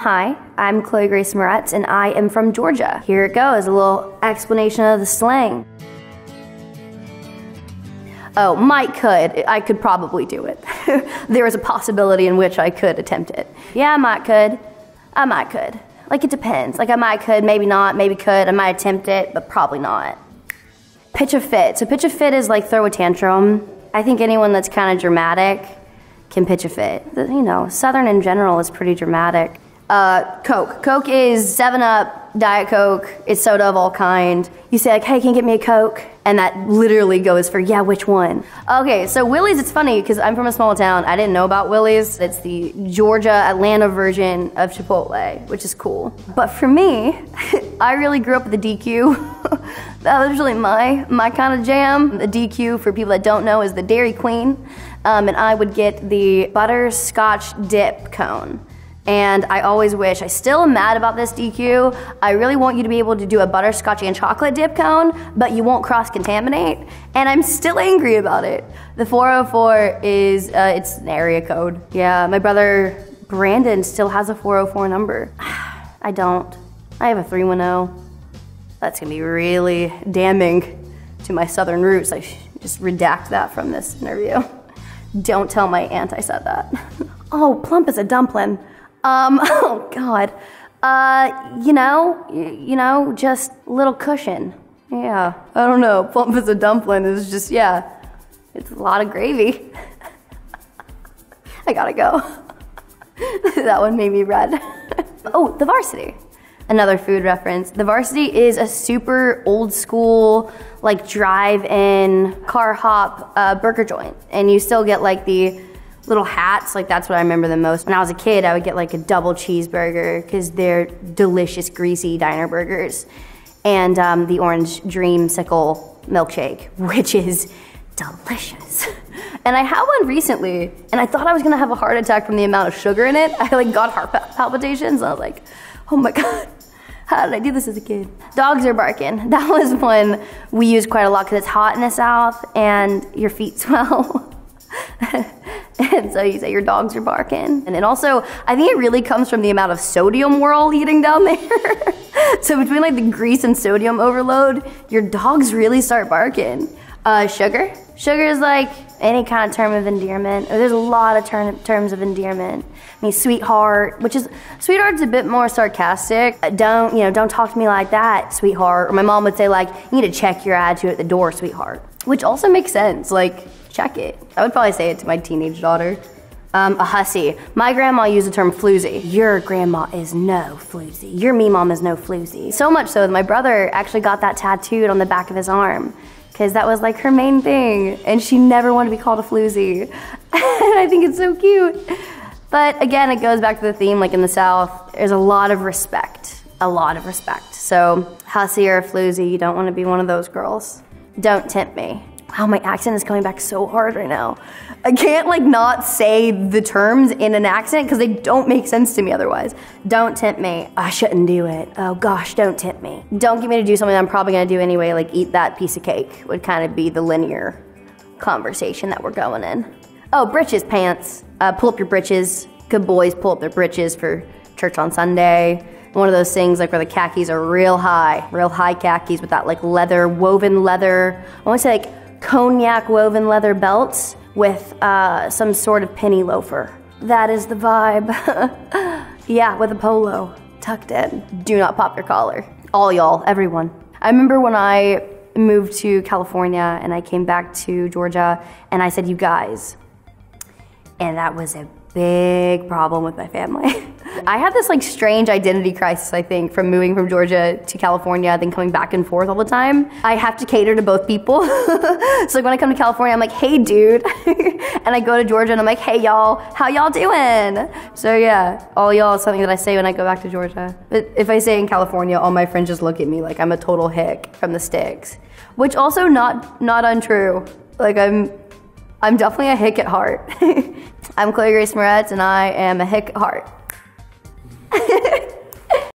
Hi, I'm Chloë Grace Moretz and I am from Georgia. Here it goes, a little explanation of the slang. Oh, I could probably do it. There is a possibility in which I could attempt it. Yeah, I might could. Like, it depends. Like, I might could, maybe not, maybe could. I might attempt it, but probably not. Pitch a fit. So pitch a fit is like throw a tantrum. I think anyone that's kind of dramatic can pitch a fit. You know, Southern in general is pretty dramatic. Coke. Coke is 7-Up, Diet Coke, it's soda of all kind. You say like, hey, can you get me a Coke? And that literally goes for, yeah, which one? Okay, so Willie's, it's funny because I'm from a small town. I didn't know about Willie's. It's the Georgia, Atlanta version of Chipotle, which is cool. But for me, I really grew up with the DQ. That was really my kind of jam. The DQ, for people that don't know, is the Dairy Queen. And I would get the butterscotch dip cone. And I always wish, I still am mad about this DQ, I really want you to be able to do a butterscotch and chocolate dip cone, but you won't cross-contaminate, and I'm still angry about it. The 404 is, it's an area code. Yeah, my brother Brandon still has a 404 number. I don't. I have a 310. That's gonna be really damning to my Southern roots. I should just redact that from this interview. Don't tell my aunt I said that. Oh, plump as a dumpling. Oh God. You know, just a little cushion. Yeah, I don't know, plump as a dumpling is just, yeah, it's a lot of gravy. I gotta go. That one made me red. Oh, the Varsity. Another food reference. The Varsity is a super old school, like drive-in, car hop burger joint. And you still get like the little hats, like that's what I remember the most. When I was a kid, I would get like a double cheeseburger because they're delicious, greasy diner burgers. And the orange dreamsicle milkshake, which is delicious. And I had one recently, and I thought I was gonna have a heart attack from the amount of sugar in it. I like got heart palpitations, and I was like, oh my God, how did I do this as a kid? Dogs are barking. That was one we use quite a lot because it's hot in the South and your feet swell. And so you say your dogs are barking. And then also, I think it really comes from the amount of sodium we're all eating down there. So between like the grease and sodium overload, your dogs really start barking. Sugar. Sugar is like any kind of term of endearment. There's a lot of terms of endearment. I mean, sweetheart, sweetheart's a bit more sarcastic. Don't talk to me like that, sweetheart. Or my mom would say like, you need to check your attitude at the door, sweetheart. Which also makes sense, like, check it. I would probably say it to my teenage daughter. A hussy. My grandma used the term floozy. Your grandma is no floozy. Your me mom is no floozy. So much so that my brother actually got that tattooed on the back of his arm because that was like her main thing and she never wanted to be called a floozy. And I think it's so cute. But again, it goes back to the theme, like in the South, there's a lot of respect. A lot of respect. So hussy or a floozy, you don't want to be one of those girls. Don't tempt me. Wow, my accent is coming back so hard right now. I can't like not say the terms in an accent because they don't make sense to me otherwise. Don't tempt me. I shouldn't do it. Oh gosh, don't tempt me. Don't get me to do something I'm probably gonna do anyway, like eat that piece of cake would kind of be the linear conversation that we're going in. Oh, britches, pants. Pull up your britches. Good boys pull up their britches for church on Sunday. One of those things like where the khakis are real high khakis with that like leather, woven leather. I wanna say like cognac woven leather belts with some sort of penny loafer. That is the vibe. Yeah, with a polo tucked in. Do not pop your collar. All y'all, everyone. I remember when I moved to California and I came back to Georgia and I said, you guys, and that was a big problem with my family. I had this like strange identity crisis, I think, from moving from Georgia to California, then coming back and forth all the time. I have to cater to both people. So like when I come to California, I'm like, hey dude. And I go to Georgia and I'm like, hey y'all, how y'all doing? So yeah, all y'all is something that I say when I go back to Georgia. But if I say in California, all my friends just look at me like I'm a total hick from the sticks. Which also not untrue. Like I'm definitely a hick at heart. I'm Chloë Grace Moretz and I am a hick at heart.